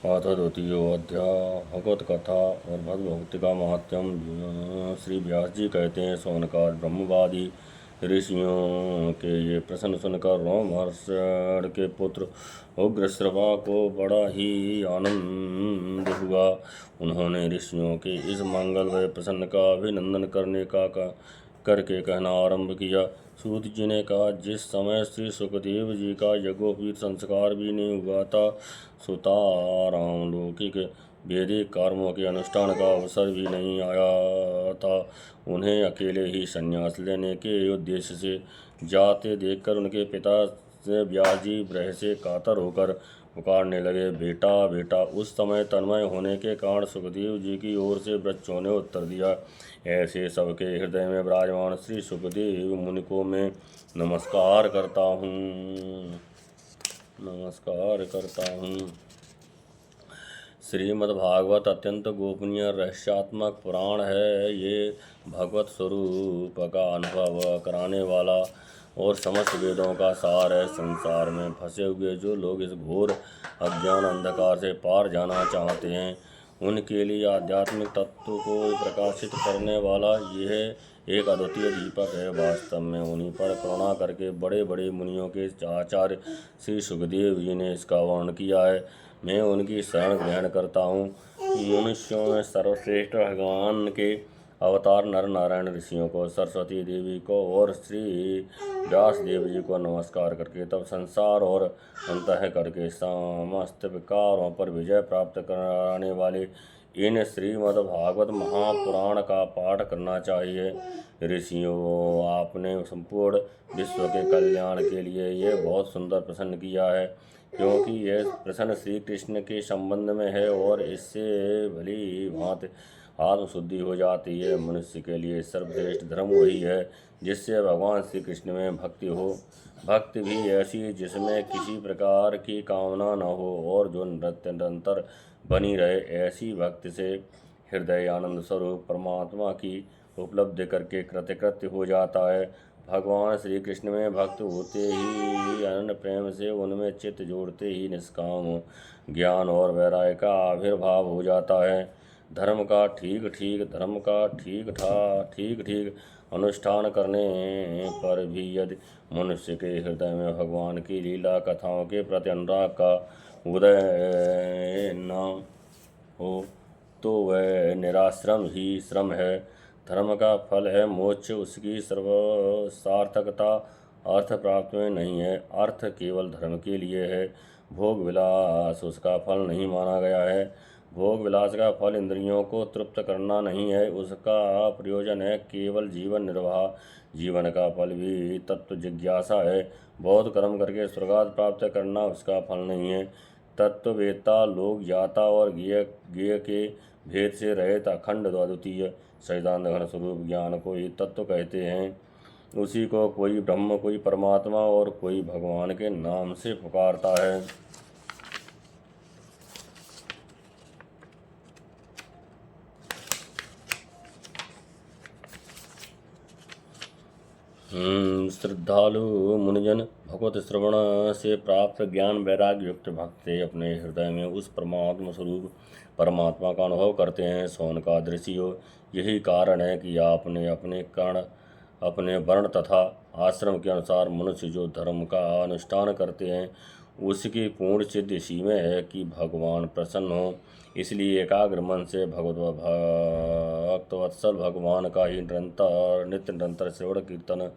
अथ द्वितीयोऽध्याय भगवत कथा और भगवत का महात्म्यम। श्री व्यास जी कहते हैं, सौनकादि ब्रह्मवादी ऋषियों के ये प्रश्न सुनकर रोमहर्षण के पुत्र उग्रश्रवा को बड़ा ही आनंद हुआ। उन्होंने ऋषियों के इस मंगलमय प्रश्न का अभिनंदन करके कहना आरंभ किया। सूत जी ने कहा, जिस समय श्री सुखदेव जी का यज्ञोपवीत संस्कार भी नहीं हुआ था, सुताराम लौकिक वैदिक कर्मों के अनुष्ठान का अवसर भी नहीं आया था, उन्हें अकेले ही संन्यास लेने के उद्देश्य से जाते देखकर उनके पिता से व्यास जी भय से कातर होकर पुकारने लगे, बेटा बेटा। उस समय तन्मय होने के कारण सुखदेव जी की ओर से वृक्षों ने उत्तर दिया, ऐसे सबके हृदय में विराजमान श्री सुखदेव मुनि को मैं नमस्कार करता हूँ। श्रीमद्भागवत अत्यंत गोपनीय रहस्यात्मक पुराण है। ये भगवत स्वरूप का अनुभव कराने वाला और समस्त वेदों का सार है। संसार में फंसे हुए जो लोग इस घोर अज्ञान अंधकार से पार जाना चाहते हैं, उनके लिए आध्यात्मिक तत्व को प्रकाशित करने वाला यह एक अद्वितीय दीपक है। वास्तव में उन्हीं पर करुणा करके बड़े बड़े मुनियों के आचार्य श्री सुखदेव जी ने इसका वर्णन किया है। मैं उनकी शरण ग्रहण करता हूँ। मनुष्यों में सर्वश्रेष्ठ भगवान के अवतार नर नारायण ऋषियों को, सरस्वती देवी को और श्री व्यास देव जी को नमस्कार करके तब संसार और अंतः करके समस्त विकारों पर विजय प्राप्त कराने वाले इन श्रीमद्भागवत महापुराण का पाठ करना चाहिए। ऋषियों, आपने संपूर्ण विश्व के कल्याण के लिए यह बहुत सुंदर प्रश्न किया है, क्योंकि यह प्रश्न श्री कृष्ण के संबंध में है और इससे भली भांति आत्मशुद्धि हो जाती है। मनुष्य के लिए सर्वश्रेष्ठ धर्म वही है जिससे भगवान श्री कृष्ण में भक्ति हो। भक्ति भी ऐसी जिसमें किसी प्रकार की कामना न हो और जो निरंतर बनी रहे। ऐसी भक्ति से हृदय आनंद स्वरूप परमात्मा की उपलब्धि करके कृतकृत्य हो जाता है। भगवान श्री कृष्ण में भक्त होते ही अनन्य प्रेम से उनमें चित्त जोड़ते ही निष्काम ज्ञान और वैराग्य का आविर्भाव हो जाता है। धर्म का ठीक ठीक अनुष्ठान करने पर भी यदि मनुष्य के हृदय में भगवान की लीला कथाओं के प्रति अनुराग का उदय न हो, तो वह निराश्रम ही श्रम है। धर्म का फल है मोक्ष, उसकी सर्वसार्थकता अर्थ प्राप्त में नहीं है। अर्थ केवल धर्म के लिए है, भोग विलास उसका फल नहीं माना गया है। भोग विलास का फल इंद्रियों को तृप्त करना नहीं है, उसका प्रयोजन है केवल जीवन निर्वाह। जीवन का फल भी तत्व जिज्ञासा है। बहुत कर्म करके स्वर्गाद प्राप्त करना उसका फल नहीं है। तत्ववेत्ता लोग ज्ञाता और ज्ञेय के भेद से रहित अखंड अद्वितीय सच्चिदानंद घन स्वरूप ज्ञान को ही तत्व कहते हैं। उसी को कोई ब्रह्म, कोई परमात्मा और कोई भगवान के नाम से पुकारता है। श्रद्धालु मुनिजन भगवत श्रवण से प्राप्त ज्ञान वैराग्य युक्त भक्त से अपने हृदय में उस परमात्मा स्वरूप परमात्मा का अनुभव करते हैं। सौनकाद ऋषियों, यही कारण है कि आपने अपने कर्ण अपने वर्ण तथा आश्रम के अनुसार मनुष्य जो धर्म का अनुष्ठान करते हैं, उसकी पूर्ण सिद्ध इसी में है कि भगवान प्रसन्न हो। इसलिए एकाग्र मन से भक्तवत्सल भगवान का ही निरंतर श्रवण कीर्तन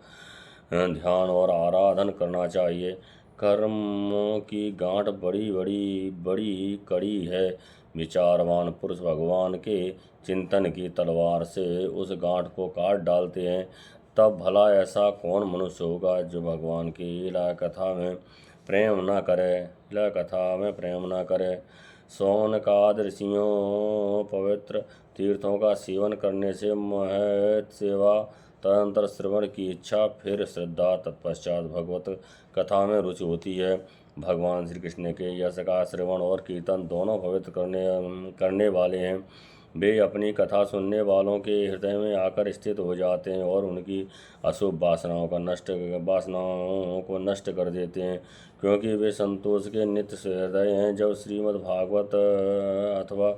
ध्यान और आराधन करना चाहिए। कर्मों की गांठ बड़ी कड़ी है। विचारवान पुरुष भगवान के चिंतन की तलवार से उस गांठ को काट डालते हैं। तब भला ऐसा कौन मनुष्य होगा जो भगवान की लीला कथा में प्रेम न करे। सौनकाद ऋषियों, पवित्र तीर्थों का सेवन करने से महत सेवा, तदनंतर श्रवण की इच्छा, फिर श्रद्धा, तत्पश्चात भगवत कथा में रुचि होती है। भगवान श्री कृष्ण के यश का श्रवण और कीर्तन दोनों पवित्र करने वाले हैं। वे अपनी कथा सुनने वालों के हृदय में आकर स्थित हो जाते हैं और उनकी अशुभ वासनाओं को नष्ट कर देते हैं, क्योंकि वे संतोष के नित्य हृदय हैं। जब श्रीमद् भागवत अथवा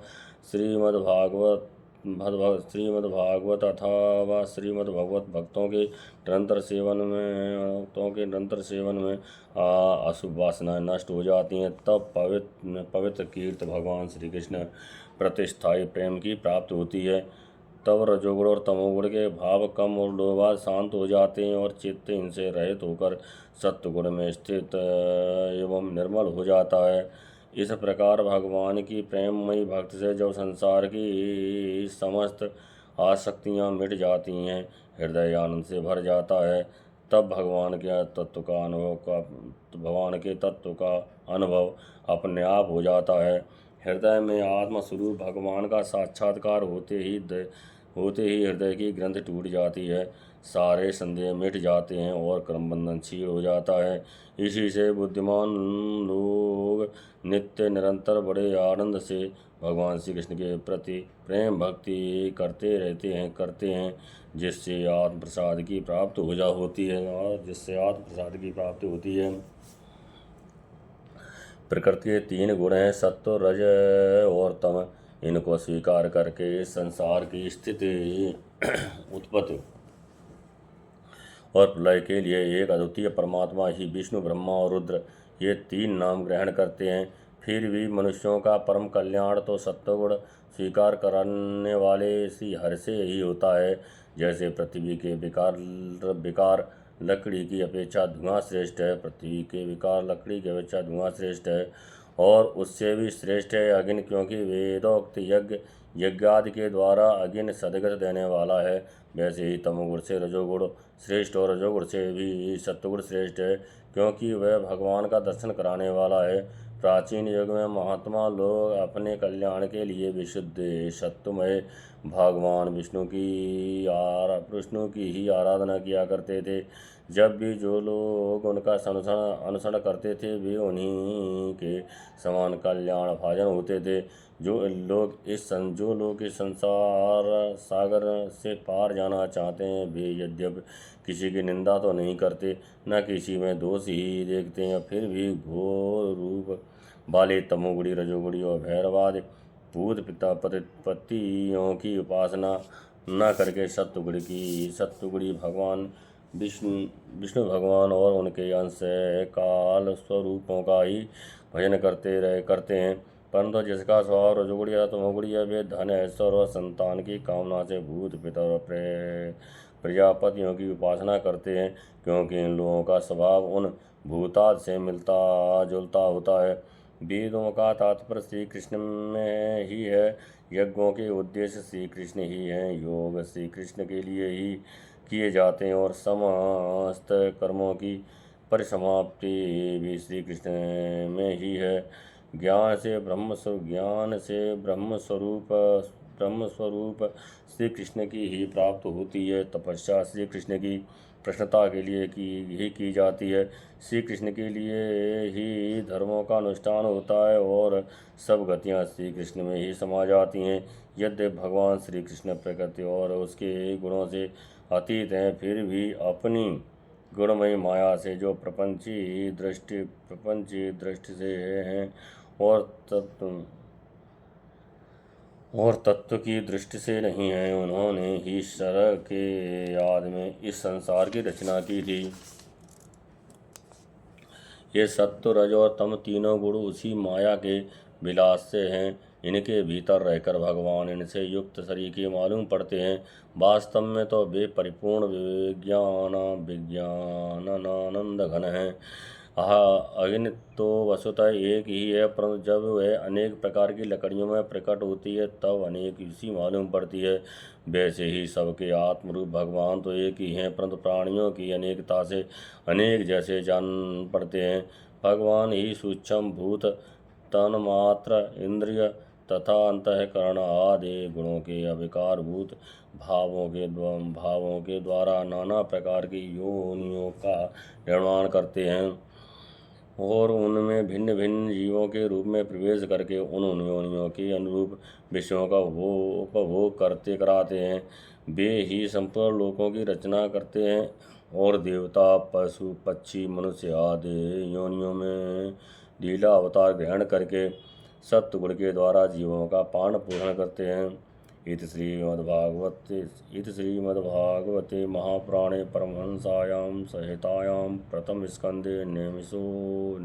श्रीमद् भगवत भक्तों के निरंतर सेवन में अशुभ वासनाएं नष्ट हो जाती हैं, तब पवित्र कीर्त भगवान श्री कृष्ण प्रतिष्ठाई प्रेम की प्राप्ति होती है। तब रजोगुण और तमोगुण के भाव कम और लोभाद शांत हो जाते हैं और चित्त इनसे रहित होकर सत्वगुण में स्थित एवं निर्मल हो जाता है। इस प्रकार भगवान की प्रेममयी भक्ति से जब संसार की समस्त आसक्तियाँ मिट जाती हैं, हृदय आनंद से भर जाता है, तब भगवान के तत्व का अनुभव अपने आप हो जाता है। हृदय में आत्मस्वरूप भगवान का साक्षात्कार होते ही हृदय की ग्रंथि टूट जाती है, सारे संदेह मिट जाते हैं और कर्मबंधन क्षीण हो जाता है। इसी से बुद्धिमान लोग नित्य निरंतर बड़े आनंद से भगवान श्री कृष्ण के प्रति प्रेम भक्ति करते हैं, जिससे आत्म प्रसाद की प्राप्ति होती है। प्रकृति के 3 गुण हैं, सत्व, रज और तम। इनको स्वीकार करके संसार की स्थिति, उत्पत्ति और प्रलय के लिए एक अद्वितीय परमात्मा ही विष्णु, ब्रह्मा और रुद्र, ये 3 नाम ग्रहण करते हैं। फिर भी मनुष्यों का परम कल्याण तो सत्वगुण स्वीकार करने वाले श्री हरि से ही होता है। जैसे पृथ्वी के विकार लकड़ी की अपेक्षा धुआं श्रेष्ठ है, और उससे भी श्रेष्ठ है अग्नि, क्योंकि वेदोक्त यज्ञादि के द्वारा अग्नि सद्गति देने वाला है। वैसे ही तमोगुण से रजोगुण श्रेष्ठ और रजोगुण से भी सत्वगुण श्रेष्ठ है, क्योंकि वह भगवान का दर्शन कराने वाला है। प्राचीन युग में महात्मा लोग अपने कल्याण के लिए विशुद्ध सत्वमय भगवान विष्णु की ही आराधना किया करते थे। जब भी जो लोग उनका अनुसरण करते थे, वे उन्हीं के समान कल्याण भाजन होते थे। जो लोग इस संसार सागर से पार जाना चाहते हैं, वे यद्यपि किसी की निंदा तो नहीं करते, न किसी में दोष ही देखते हैं, फिर भी घोर रूप वाले तमोगुणी, रजोगुणी और भैरवादि भूत पतियों की उपासना न करके सत्वगुणी भगवान विष्णु भगवान और उनके अंश काल स्वरूपों का ही भजन करते हैं। परंतु जिसका स्वभाव रजोगुणी या तमोगुणी है, वे धन, ऐश्वर्य और संतान की कामना से भूत पितर और प्रजापतियों की उपासना करते हैं, क्योंकि इन लोगों का स्वभाव उन भूताद से मिलता जुलता होता है। वेदों का तात्पर्य श्री कृष्ण में ही है, यज्ञों के उद्देश्य श्री कृष्ण ही हैं, योग श्री कृष्ण के लिए ही किए जाते हैं और समस्त कर्मों की परिसमाप्ति भी श्री कृष्ण में ही है। ज्ञान से ब्रह्म स्वरूप श्री कृष्ण की ही प्राप्त होती है। तपस्या श्री कृष्ण की प्रसन्नता के लिए की जाती है। श्री कृष्ण के लिए ही धर्मों का अनुष्ठान होता है और सब गतियाँ श्री कृष्ण में ही समा जाती हैं। यद्यपि भगवान श्री कृष्ण प्रकृति और उसके गुणों से अतीत हैं, फिर भी अपनी गुणमयी माया से जो प्रपंची दृष्टि से हैं और तत्व की दृष्टि से नहीं है, उन्होंने ही ईश्वर के याद में इस संसार की रचना की थी। ये सत्व, रज और तम तीनों गुण उसी माया के विलास से हैं। इनके भीतर रहकर भगवान इनसे युक्त सरीखे मालूम पड़ते हैं। वास्तव में तो वे परिपूर्ण विज्ञानानंद घन हैं। अग्नि तो वस्तुतः एक ही है, परंतु जब वह अनेक प्रकार की लकड़ियों में प्रकट होती है, तब अनेक सी मालूम पड़ती है। वैसे ही सबके आत्मरूप भगवान तो एक ही हैं, परंतु प्राणियों की अनेकता से अनेक जैसे जान पड़ते हैं। भगवान ही सूक्ष्म भूत, तन्मात्र, इंद्रिय तथा अंतःकरण आदि गुणों के अविकारभूत भावों के द्वारा नाना प्रकार की योनियों का निर्माण करते हैं। और उनमें भिन्न भिन्न जीवों के रूप में प्रवेश करके उन योनियों के अनुरूप विषयों का वो उपभोग करते कराते हैं। वे ही संपूर्ण लोकों की रचना करते हैं और देवता, पशु, पक्षी, मनुष्य आदि योनियों में लीला अवतार ग्रहण करके सत्व गुण के द्वारा जीवों का पालन पोषण करते हैं। इति श्रीमद्भागवते महापुराणे परमहंसायां संहितायां प्रथम स्कंदे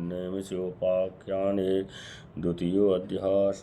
नैमिषोपाख्याने द्वितीयोऽध्यायः।